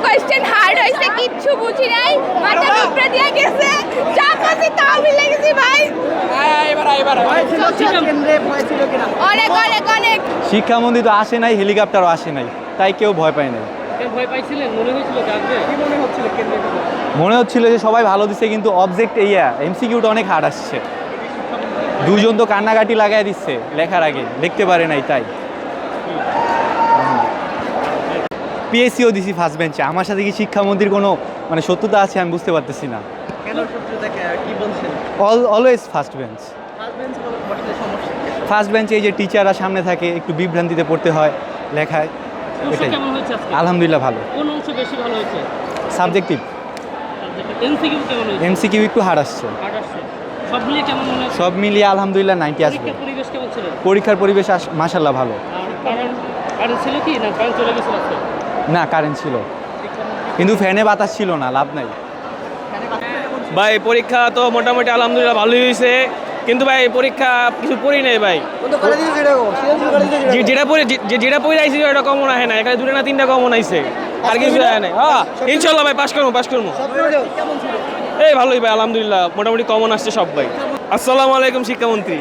Question hard হইছে, কিচ্ছু বুঝি নাই, মাথা উপরে দিয়ে গেছে, যা পাচ্ছি তাও মিলে গেছি ভাই। অনেক অনেক অনেক। শিক্ষামন্ত্রী তো আসে নাই, হেলিকপ্টারও আসে নাই, তাই কেউ ভয় পায় নাই। ভয় পাইছিলেন? মনে হয়েছিল যে আসবে? কি মনে হচ্ছিল কেন্দ্রে? মনে হচ্ছিল যে সবাই ভালো দিচ্ছে, কিন্তু অবজেক্ট এমসিকিউটা অনেক হার্ড আসছে। দুজন তো কান্নাকাটি লাগাই দিচ্ছে লেখার আগে, লিখতে পারে নাই তাই। পিএসসিও দিছি ফার্স্ট বেঞ্চে। আমার সাথে কি শিক্ষামন্ত্রীর কোনো মানে শত্রুতা আছে আমি বুঝতে পারতেছি না। কেন শত্রুতা? কি বলছেন? Always first bench. ফার্স্ট বেঞ্চে এই যে টিচাররা সামনে থাকে, একটু বিভ্রান্তিতে পড়তে হয় লেখায়। এটাই। কেমন হয়েছে আজকে? আলহামদুলিল্লাহ ভালো। কোন অংশ বেশি ভালো হয়েছে? সাবজেক্টিভ। এমসিকিউ কেমন হয়েছে? এমসিকিউ একটু হার্ড আসছে। হার্ড আসছে। সব মিলিয়ে কেমন মনে হচ্ছে? সব মিলিয়ে আলহামদুলিল্লাহ 90 আসবে। পরীক্ষার পরিবেশ কেমন ছিল? পরীক্ষার পরিবেশ মাশাআল্লাহ ভালো। আর কারেন্ট ছিল কি না কারেন্ট চলে গেছিল আজকে? না, কারেন্ট ছিল, কিন্তু ফ্যানে বাতাস ছিল না, লাভ নাই। ভাই পরীক্ষা তো মোটামুটি আলহামদুলিল্লাহ ভালোই হয়েছে, কিন্তু ভাই পরীক্ষা কিছু পড়ি নাই ভাই। যেটা পড়ে আইছি ওটা কমন আহে না, এখানে 2টা না 3টা কমন আইছে, আর কিছু আহে নাই। হ্যাঁ ইনশাল্লাহ ভাই পাস করবো। এই ভালোই ভাই আলহামদুলিল্লাহ, মোটামুটি কমন আসছে সব ভাই। আসসালামু আলাইকুম শিক্ষামন্ত্রী।